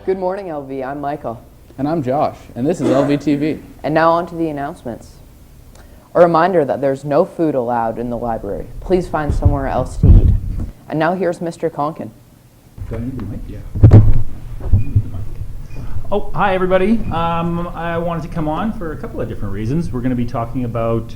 Good morning, LV. I'm Michael. And I'm Josh, and this is LVTV. And now on to the announcements. A reminder that there's no food allowed in the library. Please find somewhere else to eat. And now here's Mr. Conkin. Do I need the mic? Yeah. Oh, hi everybody. I wanted to come on for a couple of different reasons. We're going to be talking about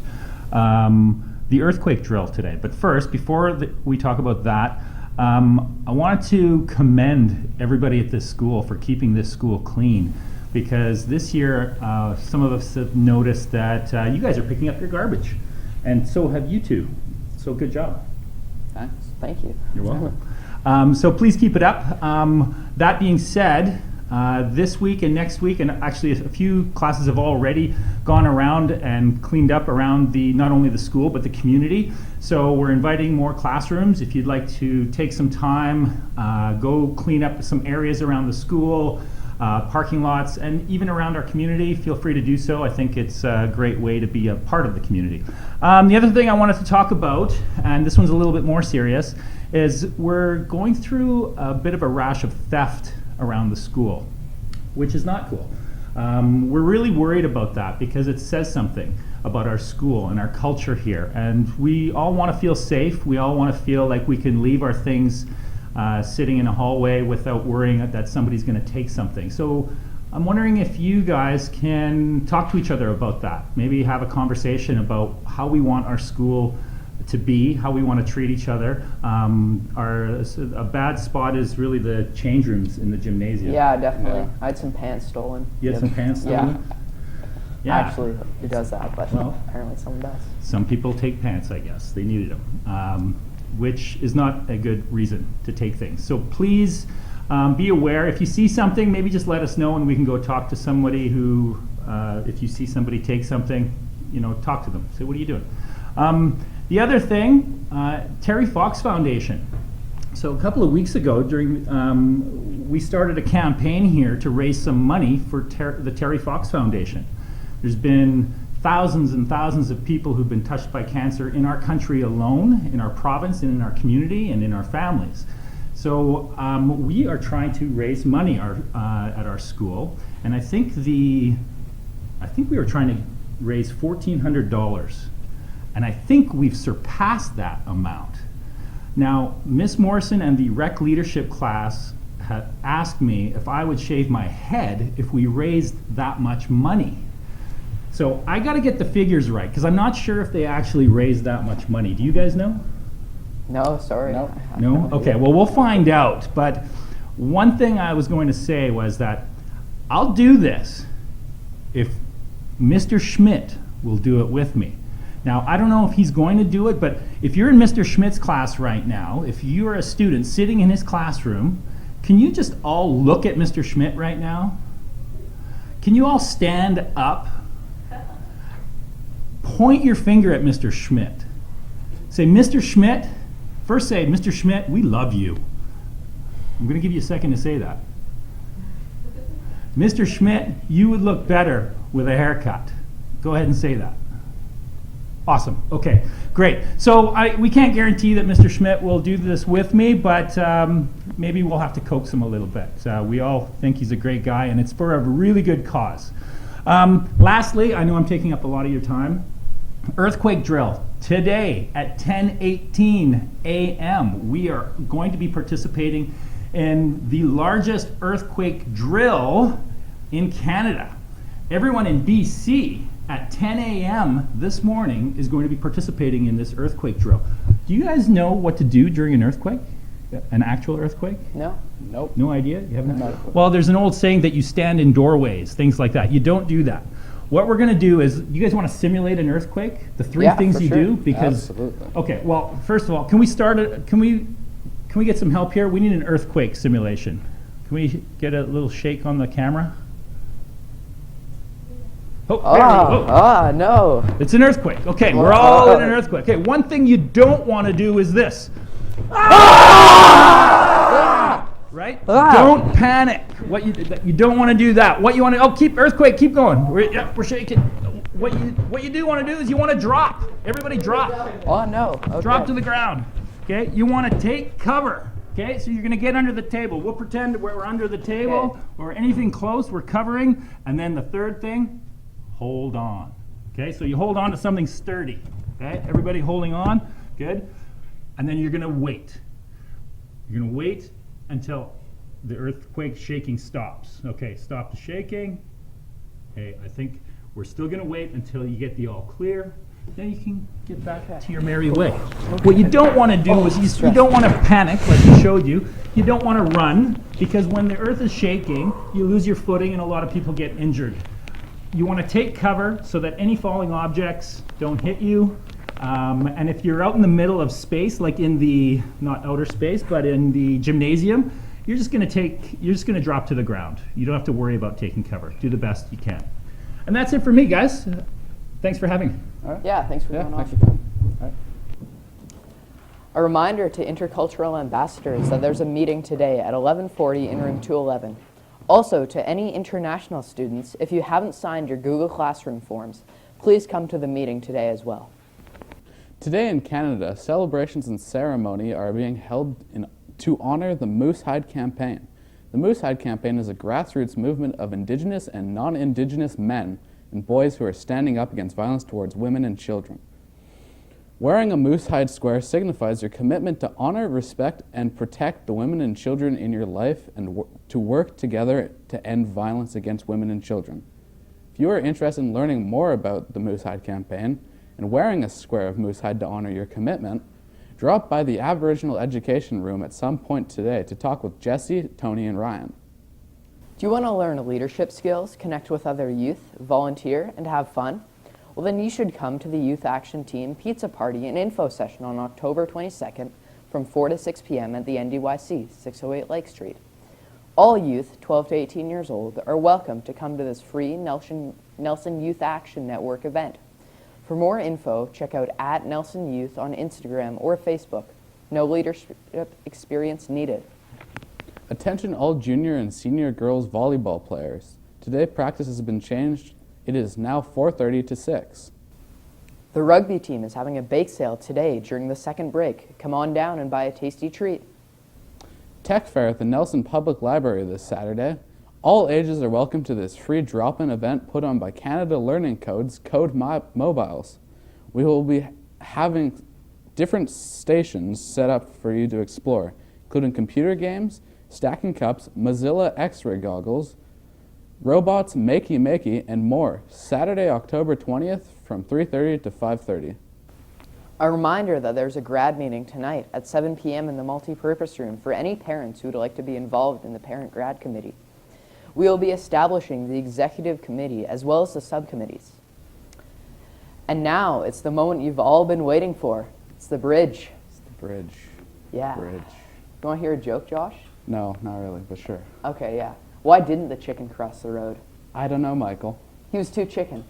the earthquake drill today. But first, before we talk about that, I wanted to commend everybody at this school for keeping this school clean, because this year some of us have noticed that you guys are picking up your garbage, and so have you two. So good job. Thanks. Thank you. You're welcome. So please keep it up. That being said, this week and next week, and actually a few classes have already gone around and cleaned up around not only the school but the community. So we're inviting more classrooms. If you'd like to take some time, go clean up some areas around the school, parking lots, and even around our community, feel free to do so. I think it's a great way to be a part of the community. The other thing I wanted to talk about, and this one's a little bit more serious, is we're going through a bit of a rash of theft around the school, which is not cool. We're really worried about that because it says something about our school and our culture here. And we all want to feel safe. We all want to feel like we can leave our things sitting in a hallway without worrying that somebody's going to take something. So I'm wondering if you guys can talk to each other about that. Maybe have a conversation about how we want our school to be, how we want to treat each other. A bad spot is really the change rooms in the gymnasium. Yeah, definitely. Yeah. I had some pants stolen. You had some pants stolen? Yeah. Actually, who does that? But apparently someone does. Some people take pants, I guess. They needed them, which is not a good reason to take things. So please be aware. If you see something, maybe just let us know and we can go talk to somebody who, if you see somebody take something, talk to them. Say, what are you doing? The other thing, Terry Fox Foundation. So a couple of weeks ago, we started a campaign here to raise some money for the Terry Fox Foundation. There's been thousands and thousands of people who've been touched by cancer in our country alone, in our province, and in our community, and in our families. So we are trying to raise money at our school, and I think we were trying to raise $1,400. And I think we've surpassed that amount. Now, Miss Morrison and the rec leadership class had asked me if I would shave my head if we raised that much money. So I got to get the figures right, because I'm not sure if they actually raised that much money. Do you guys know? No, sorry. No? Okay, well, we'll find out. But one thing I was going to say was that I'll do this if Mr. Schmidt will do it with me. Now, I don't know if he's going to do it, but if you're in Mr. Schmidt's class right now, if you're a student sitting in his classroom, can you just all look at Mr. Schmidt right now? Can you all stand up? Point your finger at Mr. Schmidt. Say, Mr. Schmidt, first say, Mr. Schmidt, we love you. I'm going to give you a second to say that. Mr. Schmidt, you would look better with a haircut. Go ahead and say that. Awesome. Okay, great. So we can't guarantee that Mr. Schmidt will do this with me, but maybe we'll have to coax him a little bit. We all think he's a great guy, and it's for a really good cause. Lastly, I know I'm taking up a lot of your time. Earthquake drill today at 10:18 a.m. We are going to be participating in the largest earthquake drill in Canada. Everyone in BC at 10 a.m. this morning is going to be participating in this earthquake drill. Do you guys know what to do during an earthquake? An actual earthquake? No. Nope. No idea? You haven't? No. Well, there's an old saying that you stand in doorways, things like that. You don't do that. What we're going to do is, you guys want to simulate an earthquake? The three things you do? Because, absolutely. Okay, well, first of all, can we get some help here? We need an earthquake simulation. Can we get a little shake on the camera? No. It's an earthquake. Okay, we're all in an earthquake. Okay, one thing you don't want to do is this. Right? Don't panic. You don't want to do that. What you want to keep going. We're shaking. What you do want to do is you want to drop. Everybody drop. Oh no. Okay. Drop to the ground. Okay? You want to take cover. Okay, so you're gonna get under the table. We'll pretend we're under the table or anything close, we're covering. And then the third thing, hold on. Okay, so you hold on to something sturdy. Okay, everybody holding on, good. And then you're gonna wait. You're gonna wait until the earthquake shaking stops. Okay, stop the shaking. Okay, I think we're still gonna wait until you get the all clear. Then you can get back to your merry way. What you don't want to do is you don't want to panic, like we showed you. You don't want to run, because when the earth is shaking, you lose your footing and a lot of people get injured. You want to take cover so that any falling objects don't hit you. And if you're out in the middle of space, like in the, not outer space, but in the gymnasium, you're just going to drop to the ground. You don't have to worry about taking cover. Do the best you can. And that's it for me, guys. Thanks for having me. All right. Yeah, thanks for going thanks on. for coming. All right. A reminder to intercultural ambassadors that there's a meeting today at 11:40 in room 211. Also, to any international students, if you haven't signed your Google Classroom forms, please come to the meeting today as well. Today in Canada, celebrations and ceremony are being held to honor the Moose Hide Campaign. The Moose Hide Campaign is a grassroots movement of Indigenous and non-Indigenous men and boys who are standing up against violence towards women and children. Wearing a moose hide square signifies your commitment to honor, respect, and protect the women and children in your life and to work together to end violence against women and children. If you are interested in learning more about the Moose Hide Campaign and wearing a square of moose hide to honor your commitment, drop by the Aboriginal Education Room at some point today to talk with Jesse, Tony, and Ryan. Do you want to learn leadership skills, connect with other youth, volunteer, and have fun? Well, then you should come to the Youth Action Team Pizza Party and Info Session on October 22nd from 4 to 6 p.m. at the NDYC, 608 Lake Street. All youth 12 to 18 years old are welcome to come to this free Nelson Youth Action Network event. For more info, check out @NelsonYouth on Instagram or Facebook. No leadership experience needed. Attention all junior and senior girls volleyball players. Today practice has been changed. It is now 4:30 to 6. The rugby team is having a bake sale today during the second break. Come on down and buy a tasty treat. Tech Fair at the Nelson Public Library this Saturday. All ages are welcome to this free drop-in event put on by Canada Learning Code's Code Mobiles. We will be having different stations set up for you to explore, including computer games, stacking cups, Mozilla X-ray goggles, robots, makey, and more. Saturday, October 20th from 3:30 to 5:30. A reminder that there's a grad meeting tonight at 7 p.m. in the multipurpose room for any parents who would like to be involved in the Parent Grad Committee. We will be establishing the executive committee as well as the subcommittees. And now it's the moment you've all been waiting for. It's the bridge. It's the bridge. Yeah. Bridge. You want to hear a joke, Josh? No, not really, but sure. Okay, yeah. Why didn't the chicken cross the road? I don't know, Michael. He was too chicken.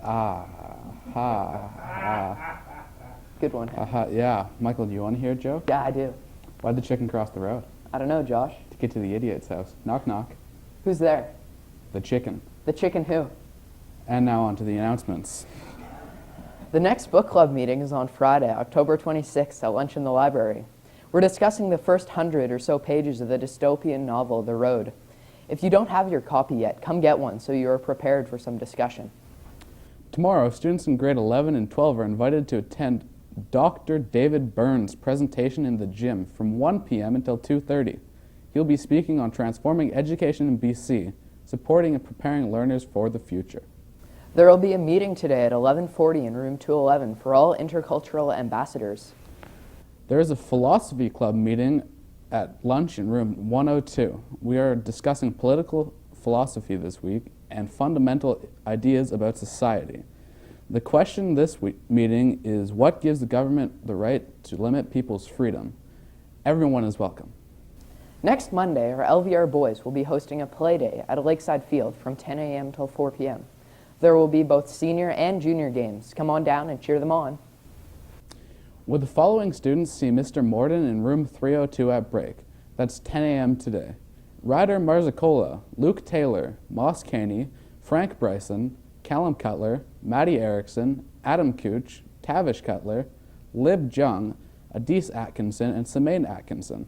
Good one. Yeah. Michael, do you want to hear a joke? Yeah, I do. Why'd the chicken cross the road? I don't know, Josh. To get to the idiot's house. Knock, knock. Who's there? The chicken. The chicken who? And now on to the announcements. The next book club meeting is on Friday, October 26th at lunch in the library. We're discussing the first 100 or so pages of the dystopian novel, The Road. If you don't have your copy yet, come get one so you are prepared for some discussion. Tomorrow, students in grade 11 and 12 are invited to attend Dr. David Burns' presentation in the gym from 1 p.m. until 2:30. He'll be speaking on transforming education in BC, supporting and preparing learners for the future. There will be a meeting today at 11:40 in room 211 for all intercultural ambassadors. There is a philosophy club meeting at lunch in room 102. We are discussing political philosophy this week and fundamental ideas about society. The question this meeting is, what gives the government the right to limit people's freedom? Everyone is welcome. Next Monday, our LVR boys will be hosting a play day at a lakeside field from 10 a.m. till 4 p.m. There will be both senior and junior games. Come on down and cheer them on. Would the following students see Mr. Morden in room 302 at break? That's 10 a.m. today. Ryder Marzicola, Luke Taylor, Moss Caney, Frank Bryson, Callum Cutler, Maddie Erickson, Adam Cooch, Tavish Cutler, Lib Jung, Adise Atkinson, and Semaine Atkinson.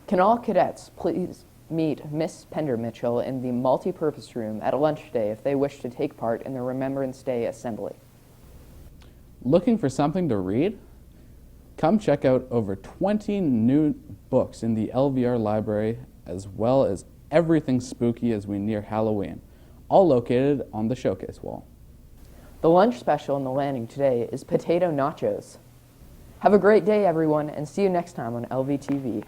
Can all cadets please meet Miss Pender Mitchell in the multi-purpose room at a lunch day if they wish to take part in the Remembrance Day assembly? Looking for something to read? Come check out over 20 new books in the LVR library, as well as everything spooky as we near Halloween, all located on the showcase wall. The lunch special in the landing today is potato nachos. Have a great day, everyone, and see you next time on LVTV.